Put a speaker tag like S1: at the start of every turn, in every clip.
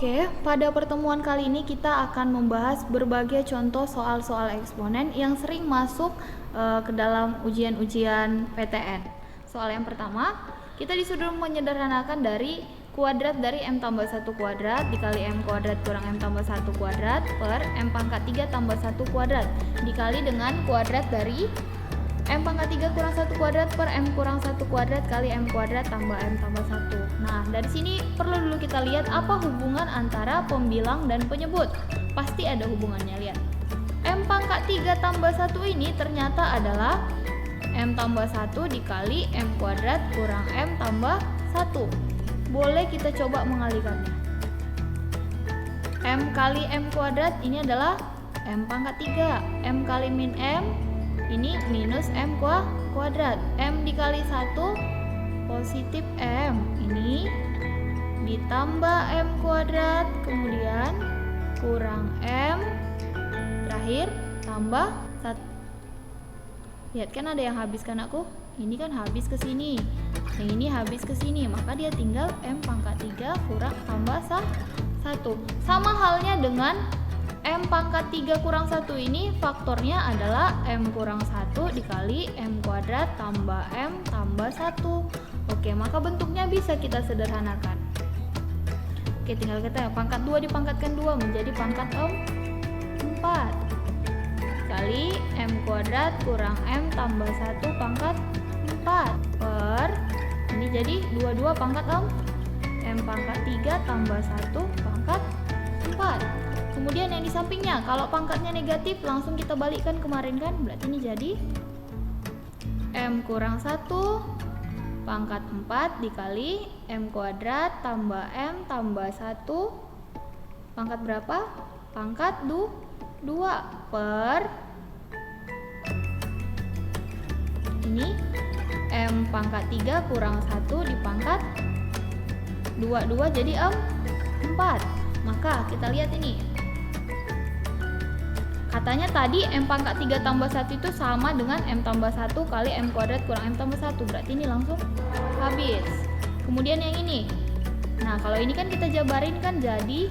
S1: Oke, pada pertemuan kali ini kita akan membahas berbagai contoh soal-soal eksponen yang sering masuk ke dalam ujian-ujian PTN. Soal yang pertama, kita disuruh menyederhanakan dari kuadrat dari M tambah 1 kuadrat dikali M kuadrat kurang M tambah 1 kuadrat per M pangkat 3 tambah 1 kuadrat dikali dengan kuadrat dari M pangkat 3 kurang 1 kuadrat per M kurang 1 kuadrat kali M kuadrat tambah M tambah 1. Nah, dari sini perlu dulu kita lihat apa hubungan antara pembilang dan penyebut. Pasti ada hubungannya, lihat. M pangkat 3 tambah 1 ini ternyata adalah M tambah 1 dikali M kuadrat kurang M tambah 1. Boleh kita coba mengalikannya. M kali M kuadrat ini adalah M pangkat 3. M kali min M ini minus M kuadrat. M dikali 1 positif M. Ini ditambah M kuadrat, kemudian kurang M, terakhir tambah 1. Lihat kan ada yang habis kan aku? Ini kan habis ke sini. Yang ini habis ke sini, maka dia tinggal M pangkat 3 kurang tambah 1. Sama halnya dengan M pangkat 3 kurang 1 ini faktornya adalah M kurang 1 dikali M kuadrat tambah M tambah 1. Oke, maka bentuknya bisa kita sederhanakan. Oke, tinggal kita pangkat 2 dipangkatkan 2 menjadi pangkat 4 kali M kuadrat kurang M tambah 1 pangkat 4 per ini jadi 22 pangkat M pangkat 3 tambah 1 pangkat 4. Kemudian yang di sampingnya, kalau pangkatnya negatif langsung kita balikkan kemarin kan, berarti ini jadi M kurang 1 pangkat 4 dikali M kuadrat tambah M tambah 1 pangkat berapa? Pangkat 2 per ini M pangkat 3 kurang 1 dipangkat 2 jadi 4. Maka kita lihat ini. Katanya tadi M pangkat 3 tambah 1 itu sama dengan M tambah 1 kali M kuadrat kurang M tambah 1. Berarti ini langsung habis. Kemudian yang ini. Nah, kalau ini kan kita jabarin kan jadi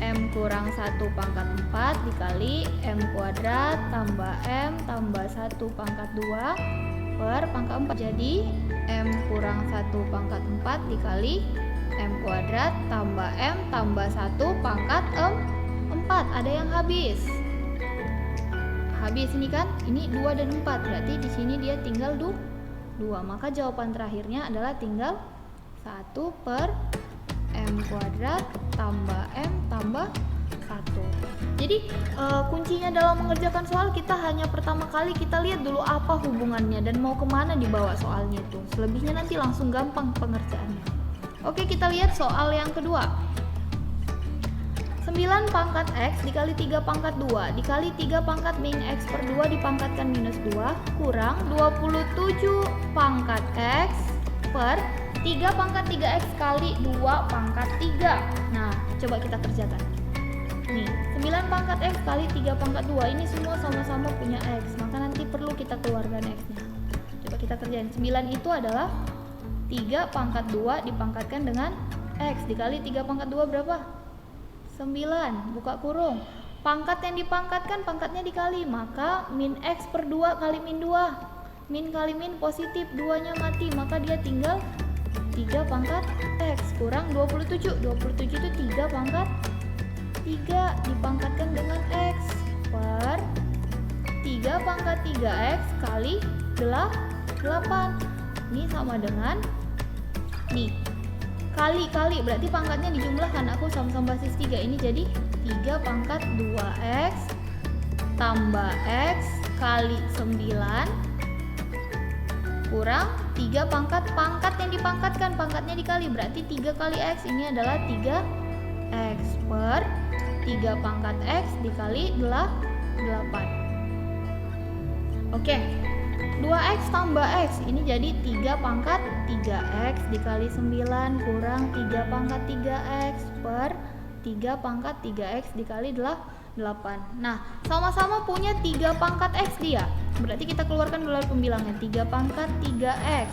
S1: M kurang 1 pangkat 4 dikali M kuadrat tambah M tambah 1 pangkat 2 per pangkat 4. Jadi M kurang 1 pangkat 4 dikali M kuadrat tambah M tambah 1 pangkat 4. Ada yang habis. Habis ini kan? Ini 2 dan 4. Berarti di sini dia tinggal 2. Maka jawaban terakhirnya adalah tinggal 1 per M kuadrat tambah M tambah 1. Jadi kuncinya dalam mengerjakan soal kita hanya pertama kali kita lihat dulu apa hubungannya dan mau kemana dibawa soalnya itu. Selebihnya nanti langsung gampang pengerjaannya. Oke, kita lihat soal yang kedua. 9 pangkat X dikali 3 pangkat 2 dikali 3 pangkat min X per 2 dipangkatkan minus 2 kurang 27 pangkat X per 3 pangkat 3X kali 2 pangkat 3. Nah, coba kita kerjakan. Nih, 9 pangkat X kali 3 pangkat 2 ini semua sama-sama punya X, maka nanti perlu kita keluarkan X-nya. Coba kita kerjain. 9 itu adalah 3 pangkat 2 dipangkatkan dengan X dikali 3 pangkat 2 berapa? 9, buka kurung. Pangkat yang dipangkatkan pangkatnya dikali, maka min X per 2 kali min 2. Min kali min positif, 2-nya mati, maka dia tinggal 3 pangkat X kurang 27. 27 itu 3 pangkat 3 dipangkatkan dengan X per 3 pangkat 3X kali 8. Ini sama dengan nih kali berarti pangkatnya dijumlahkan, aku sama-sama basis 3, ini jadi 3 pangkat 2X tambah X kali 9 kurang 3 pangkat yang dipangkatkan pangkatnya dikali, berarti 3 kali X ini adalah 3X per 3 pangkat X dikali 8. Oke, 2X tambah X ini jadi 3 pangkat 3X dikali 9 kurang 3 pangkat 3X per 3 pangkat 3X dikali 8. Nah, sama-sama punya 3 pangkat X dia. Berarti kita keluarkan gelar pembilangnya 3 pangkat 3X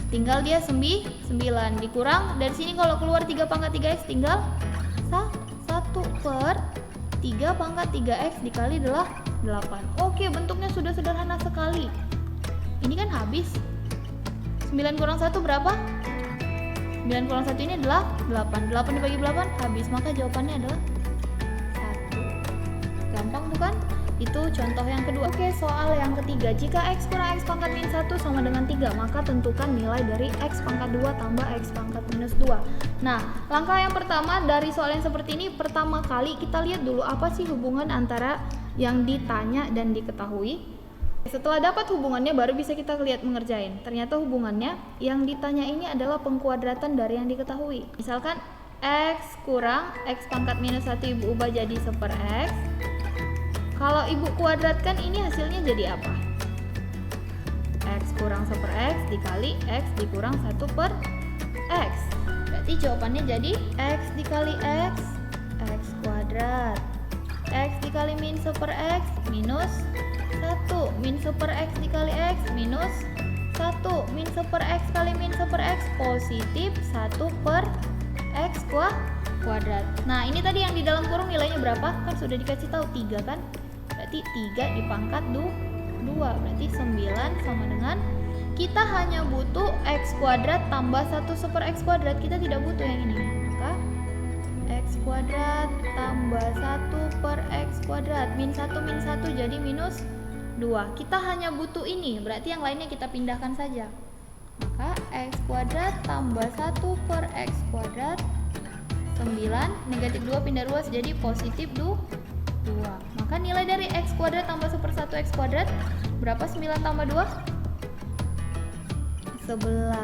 S1: tinggal dia 9 dikurang dari sini kalau keluar 3 pangkat 3x tinggal 1 per 3 pangkat 3x dikali 8. Oke, bentuknya sudah sederhana sekali. Ini kan habis. 9 kurang 1 berapa? 9 kurang 1 ini adalah 8. 8 dibagi 8 habis, maka jawabannya adalah 1. Gampang bukan? Itu contoh yang kedua. Oke, soal yang ketiga. Jika x kurang x pangkat min 1 sama dengan 3, maka tentukan nilai dari x pangkat 2 tambah x pangkat minus 2. Nah, langkah yang pertama dari soal yang seperti ini, pertama kali kita lihat dulu apa sih hubungan antara yang ditanya dan diketahui. Setelah dapat hubungannya baru bisa kita lihat mengerjain. Ternyata hubungannya yang ditanya ini adalah pengkuadratan dari yang diketahui. Misalkan x kurang x pangkat minus 1 ibu ubah jadi 1 per x. Kalau ibu kuadratkan ini hasilnya jadi apa? X kurang 1 per x dikali x dikurang 1 per x. Berarti jawabannya jadi x dikali x, x kuadrat. X dikali min 1 per x minus 1. Min 1 per x dikali x minus 1. Min 1 per x kali min 1 per x positif 1 per x kuadrat. Nah, ini tadi yang di dalam kurung nilainya berapa? Kan sudah dikasih tahu 3 kan? Berarti 3 dipangkat 2, berarti 9 sama dengan, kita hanya butuh x kuadrat tambah 1 per x kuadrat, kita tidak butuh yang ini. Maka x kuadrat tambah 1 per x kuadrat, min 1 jadi minus 2. Kita hanya butuh ini, berarti yang lainnya kita pindahkan saja. Maka x kuadrat tambah 1 per x kuadrat, 9, negatif 2 pindah 2 jadi positif 2. Maka nilai dari x kuadrat tambah 1 per 1 x kuadrat berapa? 9 tambah 2? 11.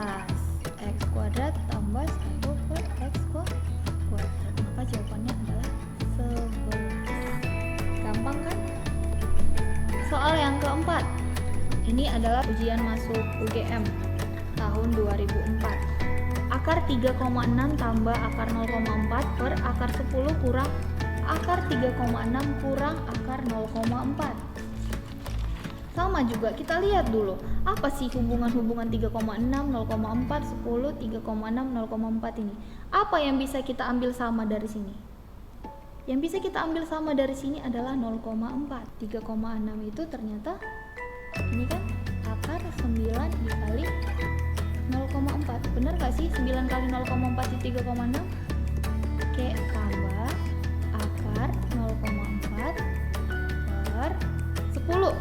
S1: X kuadrat tambah 1 per x kuadrat. Maka jawabannya adalah 11. Gampang kan? Soal yang keempat. Ini adalah ujian masuk UGM tahun 2004. Akar 3,6 tambah akar 0,4 per akar 10 kurang akar 3,6 kurang akar 0,4. Sama juga kita lihat dulu apa sih hubungan-hubungan 3,6, 0,4, 10, 3,6, 0,4 ini. Apa yang bisa kita ambil sama dari sini? Yang bisa kita ambil sama dari sini adalah 0,4. 3,6 itu ternyata ini kan akar 9 dikali 0,4. Benar gak sih 9 kali 0,4 di 3,6? Oke, tambah akar 0,4 per 10.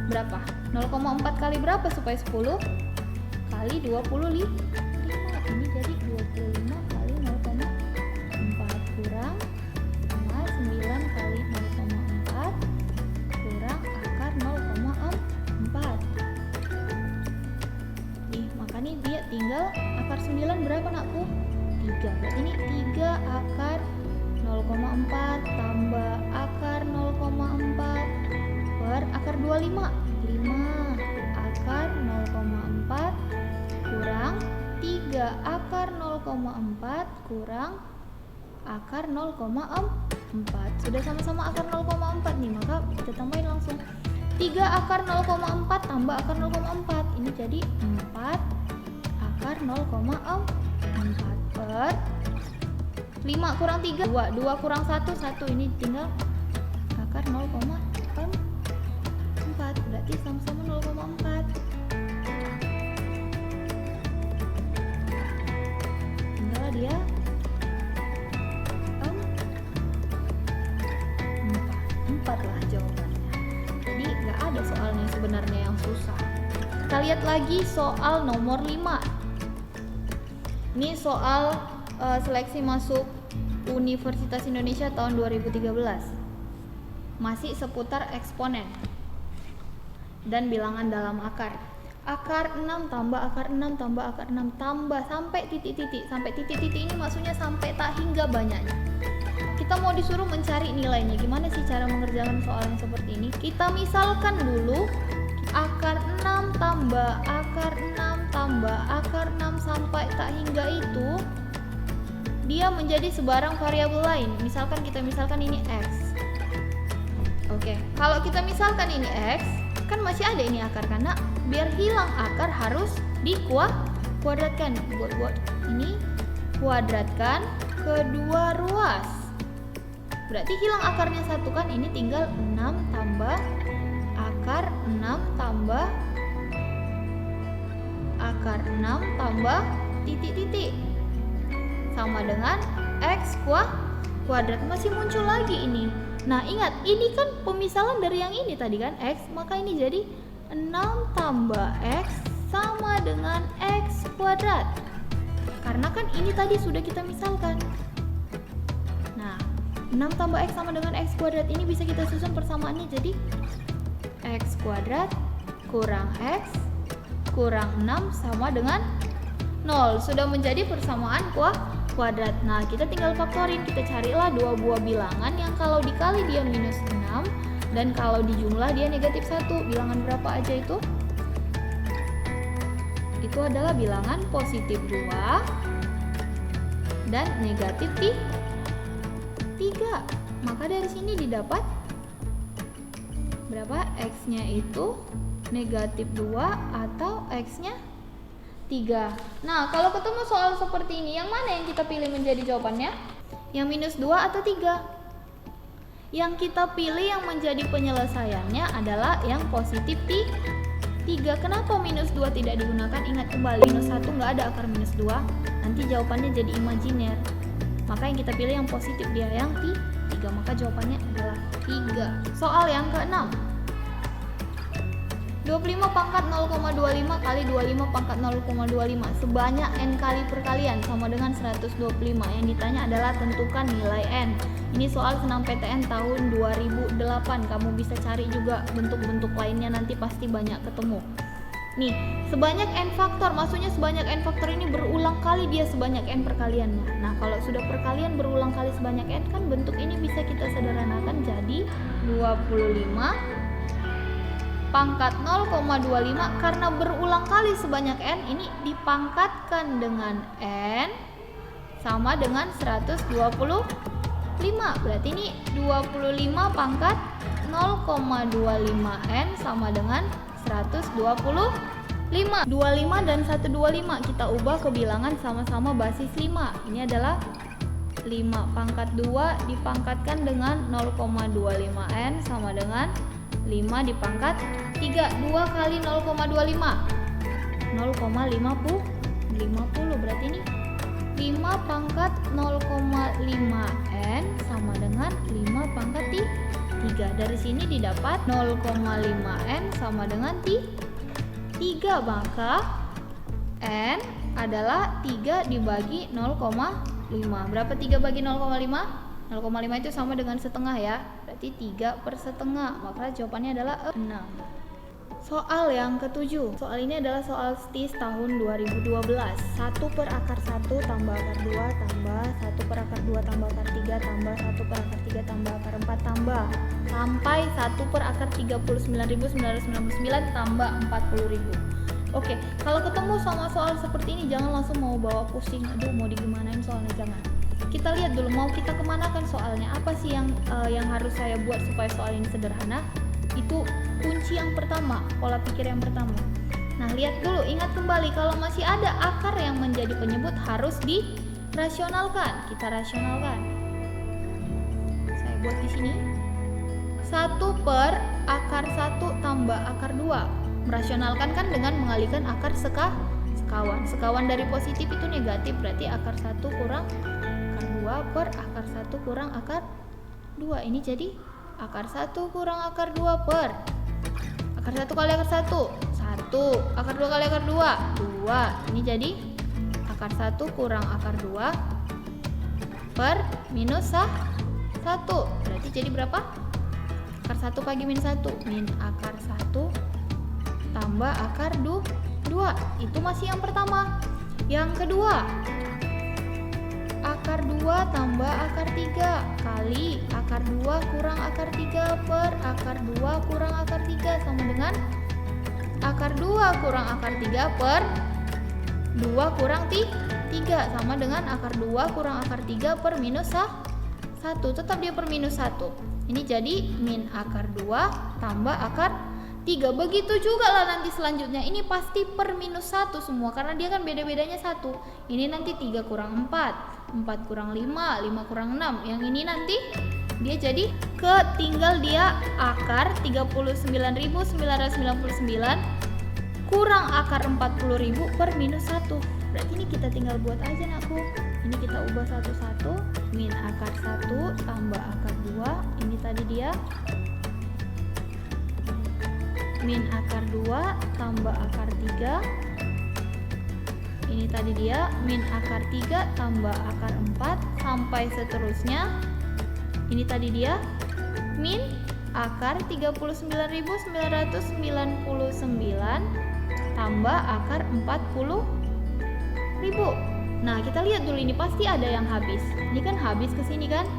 S1: Berapa? 0,4 kali berapa supaya 10? Kali 25. Ini jadi 25 kali 0,4 kurang 9 kali 0,4 kurang akar 0,4. Nih, makanya dia tinggal akar 9 berapa nakku? 3. Berarti ini 3 akar 0,4 tambah akar 0,4 per akar 25. 5 akar 0,4 kurang 3 akar 0,4 kurang akar 0,4. Sudah sama-sama akar 0,4 nih, maka kita tambahin langsung 3 akar 0,4 tambah akar 0,4. Ini jadi 4 akar 0,4 per 5 kurang 3, 2 kurang 1, 1. Ini tinggal akar 0,4. Berarti sama-sama 0,4. Tinggal dia 4 lah jawabannya. Jadi nggak ada soalnya sebenarnya yang susah. Kita lihat lagi soal nomor 5. Ini soal seleksi masuk Universitas Indonesia tahun 2013. Masih seputar eksponen dan bilangan dalam akar. Akar 6 tambah akar 6 tambah akar 6 tambah sampai titik-titik. Sampai titik-titik ini maksudnya sampai tak hingga banyaknya. Kita mau disuruh mencari nilainya. Gimana sih cara mengerjakan soal yang seperti ini? Kita misalkan dulu akar 6 tambah akar 6 tambah akar 6 sampai tak hingga itu dia menjadi sebarang variabel lain. Misalkan ini x. Oke, kalau kita misalkan ini x, kan masih ada ini akar, karena biar hilang akar harus kuadratkan. Buat ini, kuadratkan kedua ruas. Berarti hilang akarnya 1 kan, ini tinggal 6 tambah akar 6 tambah akar 6 tambah titik-titik sama dengan X kuadrat. Masih muncul lagi ini. Nah ingat, ini kan pemisalan dari yang ini tadi kan, X, maka ini jadi 6 tambah X sama dengan X kuadrat. Karena kan ini tadi sudah kita misalkan. Nah 6 tambah X sama dengan X kuadrat ini bisa kita susun persamaannya jadi X kuadrat kurang X kurang 6 sama dengan 0. Sudah menjadi persamaan kuadrat. Nah kita tinggal faktorin, kita carilah dua buah bilangan yang kalau dikali dia minus 6 dan kalau dijumlah dia negatif 1. Bilangan berapa aja itu? Itu adalah bilangan positif 2 dan negatif 3. Maka dari sini didapat berapa? X-nya itu negatif 2 atau X-nya 3. Nah, kalau ketemu soal seperti ini, yang mana yang kita pilih menjadi jawabannya? Yang minus 2 atau 3? Yang kita pilih yang menjadi penyelesaiannya adalah yang positif 3. Kenapa minus 2 tidak digunakan? Ingat kembali, minus 1 nggak ada akar minus 2. Nanti jawabannya jadi imajiner. Maka yang kita pilih yang positif, dia yang 3. Maka jawabannya adalah 3. Soal yang ke-6. 25 pangkat 0,25 kali 25 pangkat 0,25 sebanyak n kali perkalian sama dengan 125. Yang ditanya adalah tentukan nilai n. Ini soal senam PTN tahun 2008. Kamu bisa cari juga bentuk-bentuk lainnya, nanti pasti banyak ketemu. Nih, sebanyak n faktor, maksudnya sebanyak n faktor ini berulang kali dia sebanyak n perkaliannya. Nah, kalau sudah perkalian berulang kali sebanyak n, kan bentuk ini bisa kita sederhanakan jadi 25 pangkat 0,25 karena berulang kali sebanyak n, ini dipangkatkan dengan n sama dengan 125. Berarti ini 25 pangkat 0,25 n sama dengan 125. 25 dan 125 kita ubah ke bilangan sama-sama basis 5. Ini adalah 5 pangkat 2 dipangkatkan dengan 0,25 n sama dengan 5 dipangkat 3. 2 kali 0,25 0,50. Berarti ini 5 pangkat 0,5 n sama dengan 5 pangkat 3. Dari sini didapat 0,5 n sama dengan 3. Maka n adalah 3 dibagi 0,5. Berapa 3 bagi 0,5? 0,5 itu sama dengan setengah ya. Berarti 3/1/2. Maka jawabannya adalah 6. Soal yang ke-7. Soal ini adalah soal STIS tahun 2012. 1 per akar 1 tambah akar 2 tambah 1 per akar 2 tambah akar 3 tambah 1 per akar 3 tambah akar 4 tambah sampai 1 per akar 39.999 tambah 40.000. Oke, kalau ketemu sama soal seperti ini jangan langsung mau bawa pusing. Aduh, mau digimanain soalnya, jangan. Kita lihat dulu mau kita kemanakan soalnya. Apa sih yang harus saya buat supaya soal ini sederhana? Itu kunci yang pertama, pola pikir yang pertama. Nah, lihat dulu, ingat kembali kalau masih ada akar yang menjadi penyebut harus dirasionalkan. Kita rasionalkan. Saya buat di sini. 1 per akar 1 tambah akar 2. Merasionalkan kan dengan mengalihkan akar sekawan. Sekawan dari positif itu negatif, berarti akar 1 kurang akar 2 per akar 1 kurang akar 2. Ini jadi akar 1 kurang akar 2 per akar 1 kali akar 1 akar 2 kali akar 2 2. Ini jadi akar 1 kurang akar 2 per minus 1. Berarti jadi berapa? Akar 1 pagi min 1 min akar 1 tambah akar 2. Itu masih yang pertama. Yang kedua, akar 2 tambah akar 3 kali akar 2 kurang akar 3 per akar 2 kurang akar 3 sama dengan akar 2 kurang akar 3 per 2 kurang 3 sama dengan akar 2 kurang akar 3 per minus 1. Tetap dia per minus 1. Ini jadi min akar 2 tambah akar 3. Begitu juga lah nanti selanjutnya. Ini pasti per minus 1 semua karena dia kan beda-bedanya 1. Ini nanti 3 kurang 4, 4 kurang 5, 5 kurang 6. Yang ini nanti dia jadi ketinggal dia akar 39.999 kurang akar 40.000 per minus 1. Berarti ini kita tinggal buat aja nakku. Ini kita ubah satu-satu. Min akar 1 tambah akar 2. Ini tadi dia min akar 2 tambah akar 3. Ini tadi dia min akar 3 tambah akar 4 sampai seterusnya. Ini tadi dia min akar 39.999 tambah akar 40.000. Nah, kita lihat dulu, ini pasti ada yang habis. Ini kan habis ke sini kan?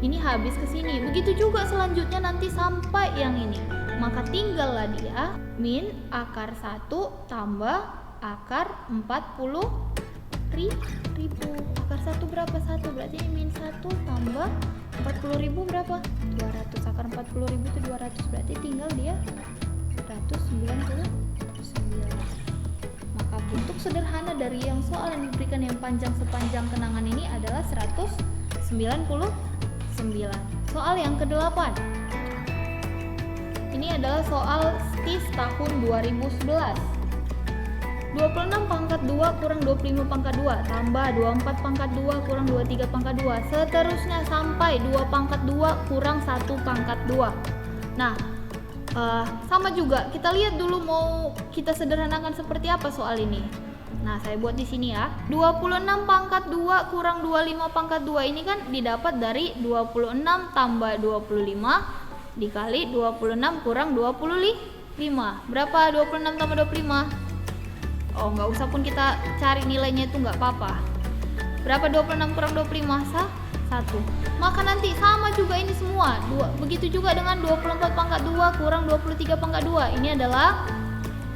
S1: Ini habis ke sini. Begitu juga selanjutnya nanti sampai yang ini. Maka tinggallah dia min akar 1 tambah akar 40.000. Akar 1 berapa? 1. Berarti ini min 1 tambah 40.000 berapa? 200. Akar 40.000 itu 200. Berarti tinggal dia 199. Maka bentuk sederhana dari yang soal yang diberikan yang panjang sepanjang kenangan ini adalah 199. Soal yang ke-8. Ini adalah soal STIS tahun 2011. 26 pangkat 2 kurang 25 pangkat 2 tambah 24 pangkat 2 kurang 23 pangkat 2 seterusnya sampai 2 pangkat 2 kurang 1 pangkat 2. Nah, sama juga kita lihat dulu mau kita sederhanakan seperti apa soal ini. Nah, saya buat di sini ya. 26 pangkat 2 kurang 25 pangkat 2 ini kan didapat dari 26 tambah 25 dikali 26 kurang 25. Berapa 26 tambah 25? Oh, nggak usah pun kita cari nilainya, itu nggak apa-apa. Berapa 26 kurang 25? 1. Maka nanti sama juga ini semua. Begitu juga dengan 24 pangkat 2 kurang 23 pangkat 2. Ini adalah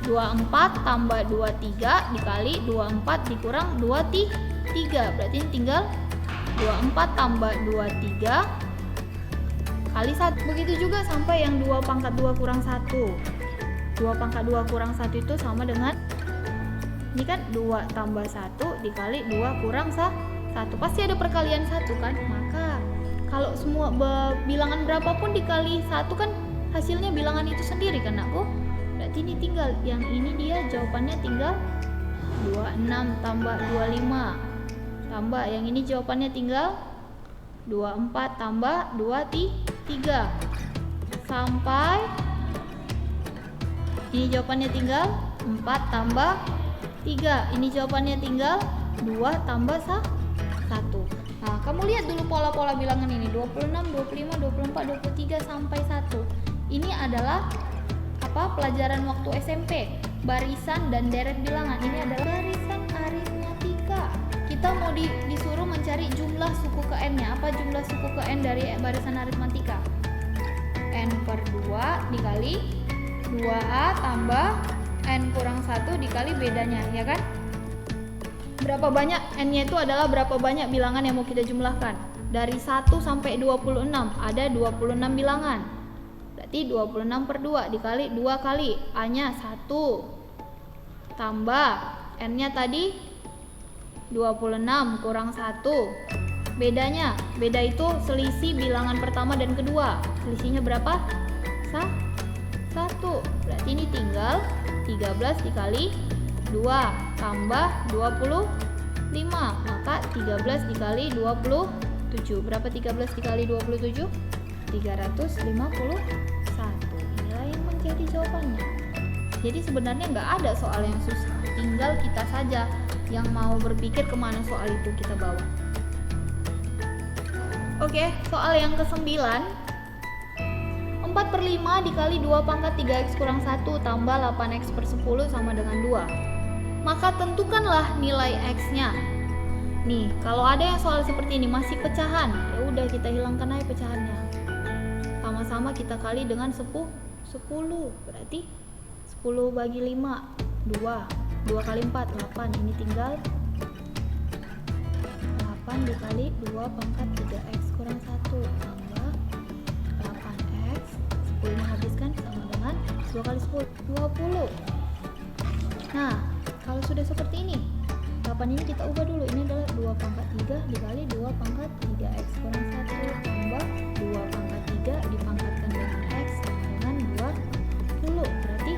S1: 24 tambah 23 dikali 24 dikurang 23. Berarti ini tinggal 24 tambah 23 kali 1. Begitu juga sampai yang 2 pangkat 2 kurang 1. 2 pangkat 2 kurang 1 itu sama dengan, ini kan 2 tambah 1 dikali 2 kurang 1. Pasti ada perkalian 1 kan? Maka kalau semua bilangan berapapun dikali 1 kan hasilnya bilangan itu sendiri kan aku? Berarti ini tinggal, yang ini dia jawabannya tinggal 26 tambah 25 tambah yang ini jawabannya tinggal 24 tambah 23 sampai ini jawabannya tinggal 4 tambah 3. Ini jawabannya tinggal 2 tambah 1. Nah, kamu lihat dulu pola-pola bilangan ini 26, 25, 24, 23 sampai 1. Ini adalah apa? Pelajaran waktu SMP, barisan dan deret bilangan. Ini adalah barisan aritmatika. Kita mau disuruh mencari jumlah suku ke n-nya. Apa jumlah suku ke n dari barisan aritmatika? N per 2 dikali 2A tambah N kurang 1 dikali bedanya, ya kan? Berapa banyak N-nya itu adalah berapa banyak bilangan yang mau kita jumlahkan. Dari 1 sampai 26 ada 26 bilangan. Berarti 26 per 2 dikali 2 kali A-nya 1 tambah N-nya tadi 26 kurang 1. Bedanya, beda itu selisih bilangan pertama dan kedua. Selisihnya berapa? 1. Berarti ini tinggal 13 dikali 2 tambah 25. Maka 13 dikali 27. Berapa 13 dikali 27? 351. Inilah yang menjadi jawabannya. Jadi sebenarnya nggak ada soal yang susah. Tinggal kita saja yang mau berpikir kemana soal itu kita bawa. Oke, soal yang ke-9. 4 per 5 dikali 2 pangkat 3x kurang 1 tambah 8x per 10 sama dengan 2. Maka tentukanlah nilai x-nya. Nih, kalau ada yang soal seperti ini masih pecahan, ya udah kita hilangkan aja pecahannya. Sama-sama kita kali dengan 10. Berarti 10 bagi 5, 2. 2 kali 4, 8. Ini tinggal 8 dikali 2 pangkat 3x kurang 1 tambah 8x 10 nya habiskan sama dengan 2 kali 10, 20. Nah, kalau sudah seperti ini, 8 ini kita ubah dulu. Ini adalah 2 pangkat 3 dikali 2 pangkat 3x kurang 1 tambah 2 pangkat 3 dipangkatkan dengan x sama dengan 20. Berarti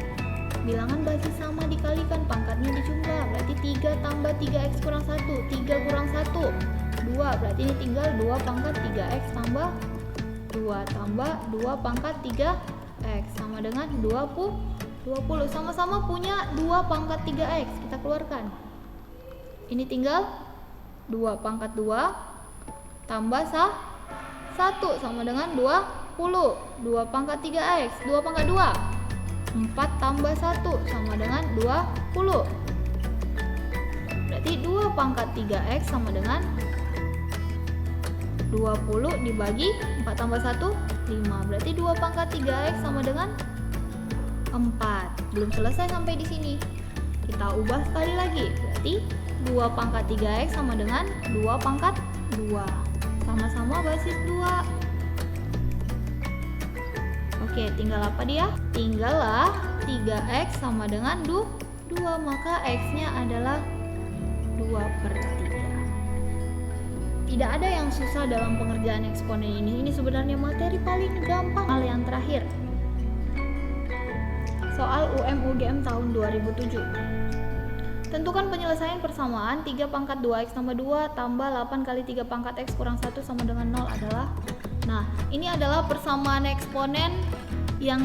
S1: bilangan basis sama dikalikan, pangkatnya dijumlah. Berarti 3 tambah 3x kurang 1, 3 kurang 1, 2. Berarti ini tinggal 2 pangkat 3x tambah 2 tambah 2 pangkat 3x sama dengan 20. Sama-sama punya 2 pangkat 3x. Kita keluarkan. Ini tinggal 2 pangkat 2 tambah 1 sama dengan 20. 2 pangkat 3x, 2 pangkat 2, 4 tambah 1 sama dengan 20. Berarti 2 pangkat 3x sama dengan 20 dibagi 4 tambah 1, 5. Berarti 2 pangkat 3x sama dengan 4. Belum selesai sampai di sini. Kita ubah sekali lagi. Berarti 2 pangkat 3x sama dengan 2 pangkat 2. Sama-sama basis 2. Oke, tinggal apa dia? Tinggallah 3x sama dengan 2. Maka x-nya adalah 2/3. Tidak ada yang susah dalam pengerjaan eksponen ini. Ini sebenarnya materi paling gampang. Hal yang terakhir, soal UM-UGM tahun 2007. Tentukan penyelesaian persamaan 3 pangkat 2x tambah 2 tambah 8 kali 3 pangkat x kurang 1 sama dengan 0 adalah. Nah, ini adalah persamaan eksponen yang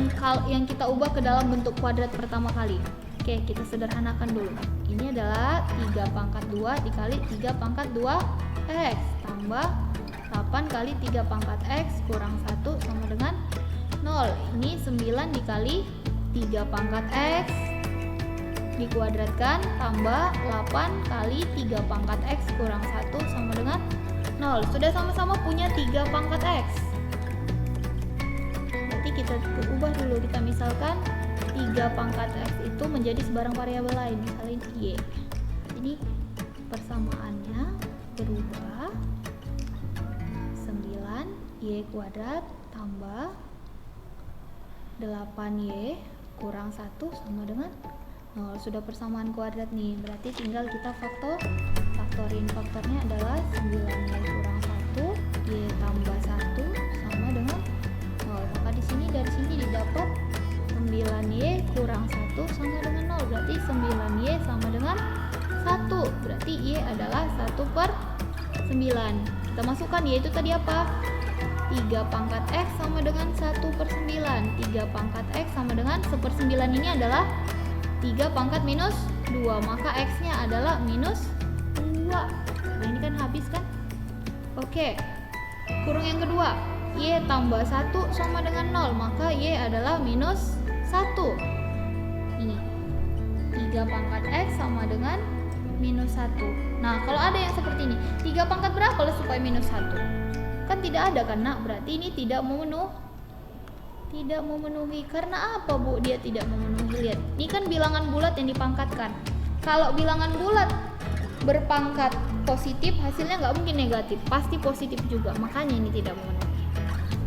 S1: kita ubah ke dalam bentuk kuadrat pertama kali. Oke, kita sederhanakan dulu. Ini adalah 3 pangkat 2 dikali 3 pangkat 2x tambah 8 kali 3 pangkat x kurang 1 sama dengan 0. Ini 9 dikali 3 pangkat x dikuadratkan tambah 8 kali 3 pangkat x kurang 1 sama dengan 0. Sudah sama-sama punya 3 pangkat x. Berarti kita ubah dulu. Kita misalkan 3 pangkat x itu menjadi sebarang variabel lain, misalnya y. Jadi persamaannya berubah 9y kuadrat tambah 8y kurang 1 sama dengan 0. Sudah persamaan kuadrat nih, berarti tinggal kita faktorin. Faktornya adalah 9y kurang 1 y tambah 1 sama dengan 0. Maka di sini dari sini didapat 9y kurang 1 sama dengan 0. Berarti 9y sama dengan 1. Berarti y adalah 1/9. Kita masukkan y itu tadi apa? 3 pangkat x sama dengan 1/9. 3 pangkat x sama dengan 1/9 ini adalah 3 pangkat minus 2. Maka x-nya adalah minus 2. Nah, ini kan habis kan? Oke. Kurung yang kedua. Y tambah 1 sama dengan 0. Maka y adalah minus 1. Ini. 3 pangkat x sama dengan minus 1. Nah, kalau ada yang seperti ini, 3 pangkat berapa lah supaya minus 1? Kan tidak ada kan, nak? Berarti ini tidak memenuhi. Karena apa, Bu? Dia tidak memenuhi. Lihat, ini kan bilangan bulat yang dipangkatkan. Kalau bilangan bulat berpangkat positif, hasilnya nggak mungkin negatif, pasti positif juga. Makanya ini tidak memenuhi.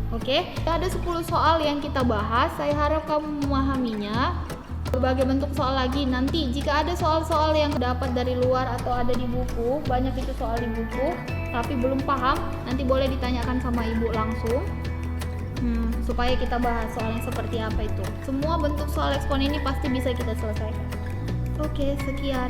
S1: Oke, ada 10 soal yang kita bahas. Saya harap kamu memahaminya. Berbagai bentuk soal lagi. Nanti jika ada soal-soal yang dapat dari luar atau ada di buku, banyak itu soal di buku, tapi belum paham, nanti boleh ditanyakan sama ibu langsung. Supaya kita bahas soal yang seperti apa itu. Semua bentuk soal eksponen ini pasti bisa kita selesaikan. Oke, sekian.